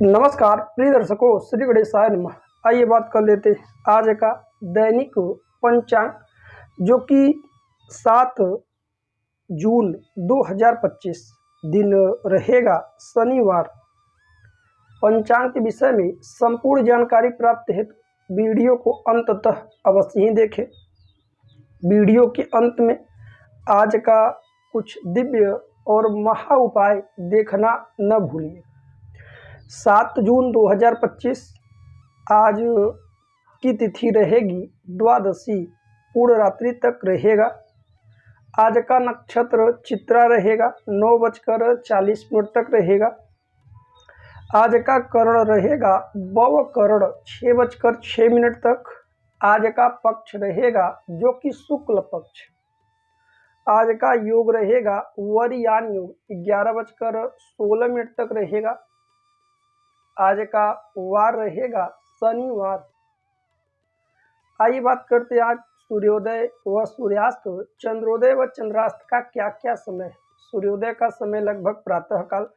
नमस्कार प्रिय दर्शकों, श्री गणेशाय नमः। आइए बात कर लेते हैं आज का दैनिक पंचांग जो कि 7 जून 2025 दिन रहेगा शनिवार। पंचांग के विषय में संपूर्ण जानकारी प्राप्त हेतु वीडियो को अंत तक अवश्य ही देखें। वीडियो के अंत में आज का कुछ दिव्य और महा उपाय देखना न भूलिए। 7 जून 2025 आज की तिथि रहेगी द्वादशी, पूर्ण रात्रि तक रहेगा। आज का नक्षत्र चित्रा रहेगा, 9:40 तक रहेगा। आज का करण रहेगा बव करण, 6:06 तक। आज का पक्ष रहेगा जो कि शुक्ल पक्ष। आज का योग रहेगा वरियान योग, 11:16 तक रहेगा। आज का वार रहेगा शनिवार। आइए बात करते हैं आज सूर्योदय व सूर्यास्त, चंद्रोदय व चंद्रास्त का क्या क्या समय है। सूर्योदय का समय लगभग प्रातःकाल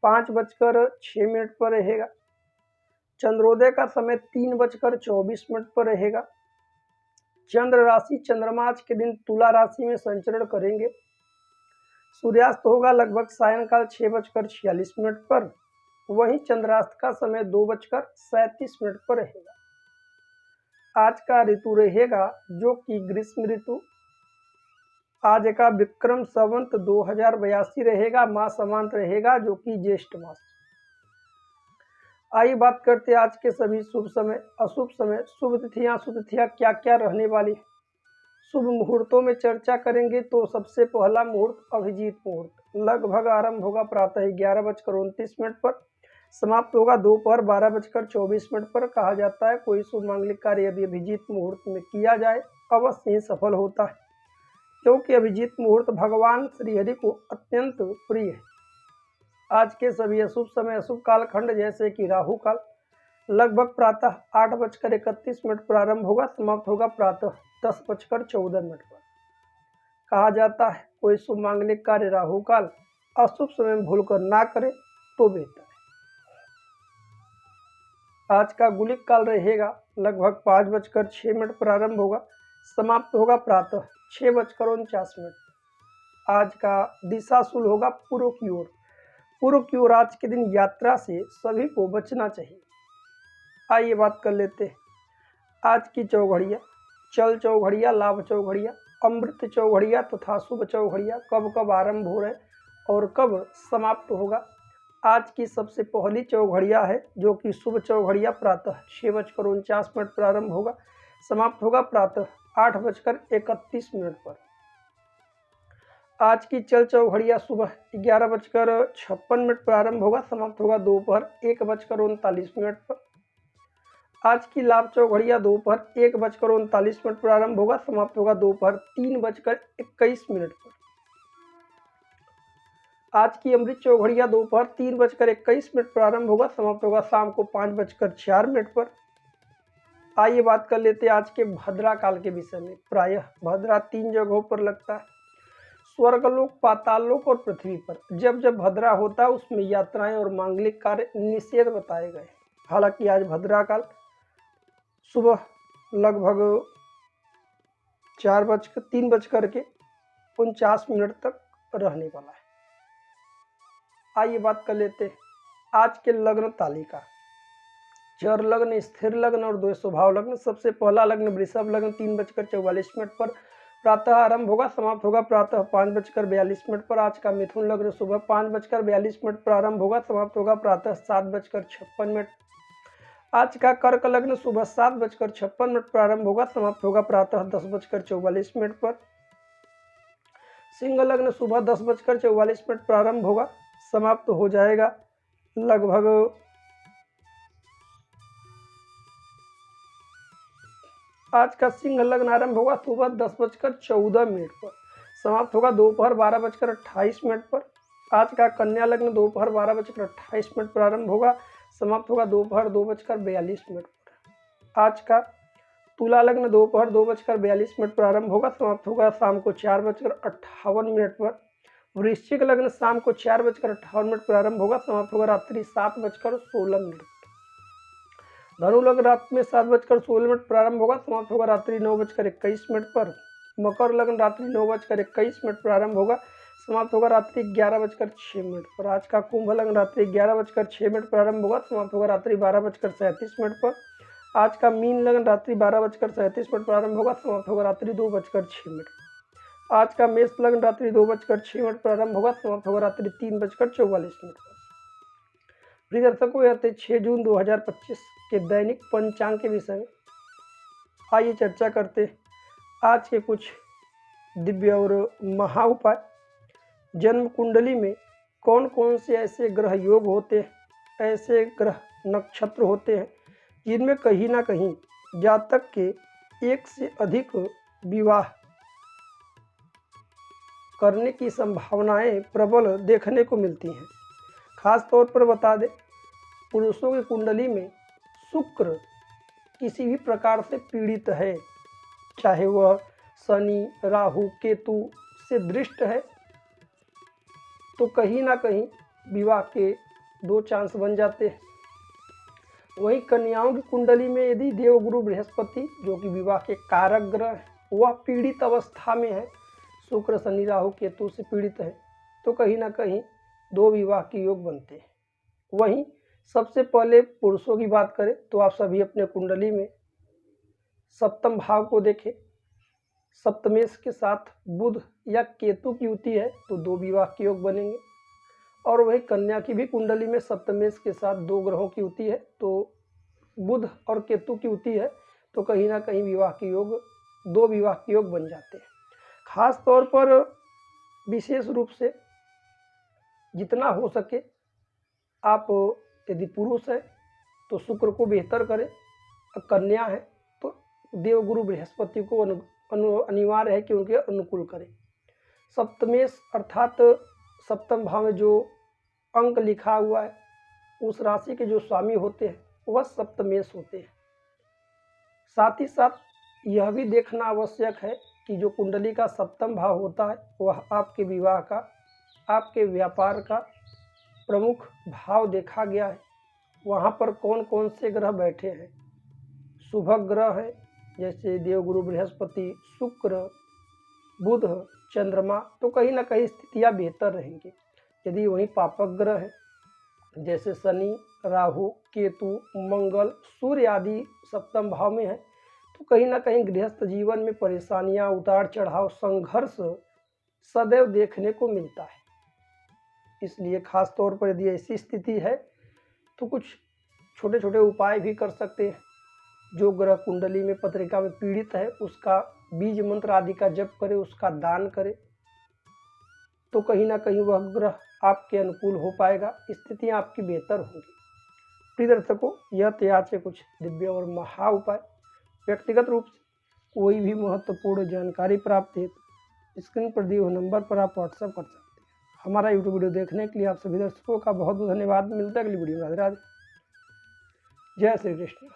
5:06 पर रहेगा। चंद्रोदय का समय 3:24 पर रहेगा। चंद्र राशि चंद्रमा आज के दिन तुला राशि में संचरण करेंगे। सूर्यास्त होगा लगभग सायंकाल 6:46 पर। वहीं चंद्रास्त का समय 2:37 पर रहेगा। आज का ऋतु रहेगा जो कि ग्रीष्म ऋतु। आज का विक्रम संवत 2082 रहेगा। मास समांत रहेगा जो कि ज्येष्ठ मास। आइए बात करते हैं आज के सभी शुभ समय, अशुभ समय, शुभ तिथियां, अशुभ तिथियां क्या क्या रहने वाली। शुभ मुहूर्तों में चर्चा करेंगे तो सबसे पहला मुहूर्त अभिजीत मुहूर्त लगभग आरंभ होगा प्रातः 11:29 पर, समाप्त होगा दोपहर 12:24 पर। कहा जाता है कोई शुभ मांगलिक कार्य यदि अभिजीत मुहूर्त में किया जाए अवश्य ही सफल होता है, क्योंकि अभिजीत मुहूर्त भगवान श्रीहरि को अत्यंत प्रिय है। आज के सभी अशुभ समय, अशुभ कालखंड जैसे कि राहु काल लगभग प्रातः 8:31 प्रारंभ होगा, समाप्त होगा प्रातः 10:14 पर। कहा जाता है कोई शुभ मांगलिक कार्य राहु काल अशुभ समय में भूलकर ना करे तो बेहतर है। आज का गुलिक काल रहेगा लगभग 5:06 प्रारंभ होगा, समाप्त होगा प्रातः 6:49। आज का दिशाशूल होगा पूर्व की ओर। पूर्व की ओर आज के दिन यात्रा से सभी को बचना चाहिए। आइए बात कर लेते हैं आज की चौघड़िया, चल चौघड़िया, लाभ चौघड़िया, अमृत चौघड़िया तथा शुभ चौघड़िया कब कब आरंभ हो रहे और कब समाप्त होगा। आज की सबसे पहली चौघड़िया है जो कि शुभ चौघड़िया प्रातः 6:49 प्रारंभ होगा, समाप्त होगा प्रातः 8:31 पर। आज की चल चौघड़िया सुबह 11:56 प्रारंभ होगा, समाप्त होगा दोपहर 1:39 पर। आज की लाभ चौघड़िया दोपहर 1:39 प्रारंभ होगा, समाप्त होगा दोपहर 3:21 पर। आज की अमृत चौघड़िया दोपहर 3:21 प्रारंभ होगा, समाप्त होगा शाम को 5:04 पर। आइए बात कर लेते हैं आज के भद्रा काल के विषय में। प्रायः भद्रा 3 जगहों पर लगता है, स्वर्गलोक, पाताललोक और पृथ्वी पर। जब जब भद्रा होता है उसमें यात्राएं और मांगलिक कार्य निषेध बताए गए। हालांकि आज भद्रा काल सुबह लगभग 3:49 तक रहने वाला है। आइए बात कर लेते हैं आज के लग्न तालिका। चर लग्न, स्थिर लग्न और द्वय स्वभाव लग्न। सबसे पहला लग्न वृषभ लग्न 3:44 पर प्रातः आरंभ होगा, समाप्त होगा प्रातः 5:42 पर। आज का मिथुन लग्न सुबह 5:42 प्रारंभ होगा, समाप्त होगा प्रातः 7:56। आज का कर्क लग्न सुबह 7:56 प्रारंभ होगा, समाप्त होगा प्रातः 10:44 पर। सिंह लग्न सुबह 10:44 प्रारंभ होगा, समाप्त हो जाएगा लगभग आज का सिंह लग्न आरंभ होगा सुबह 10:14 पर, समाप्त होगा दोपहर 12:28 पर। आज का कन्या लग्न दोपहर 12:28 प्रारंभ होगा, समाप्त होगा दोपहर 2:42 पर। आज का तुला लग्न दोपहर 2:42 प्रारंभ होगा, समाप्त होगा शाम को 4:58 पर। वृश्चिक लग्न शाम को 4:58 प्रारंभ होगा, समाप्त होगा रात्रि 7:16 धनु लग्न रात में 7:16 प्रारंभ होगा, समाप्त होगा रात्रि 9:21 पर। मकर लग्न रात्रि 9:21 प्रारंभ होगा, समाप्त होगा रात्रि 11:06 पर। आज का कुंभ लग्न रात्रि 11:06 प्रारंभ होगा, समाप्त होगा रात्रि 12:37 पर। आज का मीन लग्न रात्रि 12:37 प्रारंभ होगा, समाप्त होगा रात्रि 2:06। आज का मेष लग्न रात्रि 2:06 प्रारंभ होगा, समाप्त होगा रात्रि 3:44। प्रिय दर्शकों, यह थे 6 जून 2025 के दैनिक पंचांग के विषय में। आइए चर्चा करते आज के कुछ दिव्य और महा उपाय। जन्म कुंडली में कौन कौन से ऐसे ग्रह योग होते हैं, ऐसे ग्रह नक्षत्र होते हैं जिनमें कहीं ना कहीं जातक के एक से अधिक विवाह करने की संभावनाएं प्रबल देखने को मिलती हैं। खास तौर पर बता दें, पुरुषों की कुंडली में शुक्र किसी भी प्रकार से पीड़ित है, चाहे वह शनि, राहु, केतु से दृष्ट है, तो कहीं ना कहीं विवाह के 2 चांस बन जाते हैं। वहीं कन्याओं की कुंडली में यदि देवगुरु बृहस्पति, जो कि विवाह के कारक ग्रह है, वह पीड़ित अवस्था में है, शुक्र, शनि, राहु, केतु से पीड़ित है, तो कहीं ना कहीं 2 विवाह के योग बनते हैं। वहीं सबसे पहले पुरुषों की बात करें तो आप सभी अपने कुंडली में सप्तम भाव को देखें। सप्तमेश के साथ बुध या केतु की युति है तो 2 विवाह के योग बनेंगे। और वही कन्या की भी कुंडली में सप्तमेश के साथ 2 ग्रहों की युति है, तो बुध और केतु की युति है, तो कहीं ना कहीं विवाह के योग 2 विवाह के योग बन जाते हैं। खास तौर पर विशेष रूप से जितना हो सके आप यदि पुरुष है तो शुक्र को बेहतर करें, और कन्या है तो देवगुरु बृहस्पति को अनिवार्य है कि उनके अनुकूल करें। सप्तमेश अर्थात सप्तम भाव में जो अंक लिखा हुआ है, उस राशि के जो स्वामी होते हैं वह सप्तमेश होते हैं। साथ ही साथ यह भी देखना आवश्यक है कि जो कुंडली का सप्तम भाव होता है वह आपके विवाह का, आपके व्यापार का प्रमुख भाव देखा गया है। वहाँ पर कौन कौन से ग्रह बैठे हैं। शुभ ग्रह है जैसे देवगुरु बृहस्पति, शुक्र, बुध, चंद्रमा, तो कहीं ना कहीं स्थितियाँ बेहतर रहेंगी। यदि वहीं पापक ग्रह है जैसे शनि, राहु, केतु, मंगल, सूर्य आदि सप्तम भाव में है, तो कहीं ना कहीं गृहस्थ जीवन में परेशानियां, उतार चढ़ाव, संघर्ष सदैव देखने को मिलता है। इसलिए खास तौर पर यदि ऐसी स्थिति है तो कुछ छोटे छोटे उपाय भी कर सकते हैं। जो ग्रह कुंडली में, पत्रिका में पीड़ित है, उसका बीज मंत्र आदि का जप करे, उसका दान करे, तो कहीं ना कहीं वह ग्रह आपके अनुकूल हो पाएगा, स्थितियाँ आपकी बेहतर होंगी। प्रिय दर्शकों, यह थे आज के कुछ दिव्य और महा उपाय। व्यक्तिगत रूप से कोई भी महत्वपूर्ण जानकारी प्राप्त है तो स्क्रीन पर दिए हुए नंबर पर आप व्हाट्सएप कर सकते हैं। हमारा यूट्यूब वीडियो देखने के लिए आप सभी दर्शकों का बहुत बहुत धन्यवाद। मिलता है अगली वीडियो में। राधे राधे, जय श्री कृष्ण।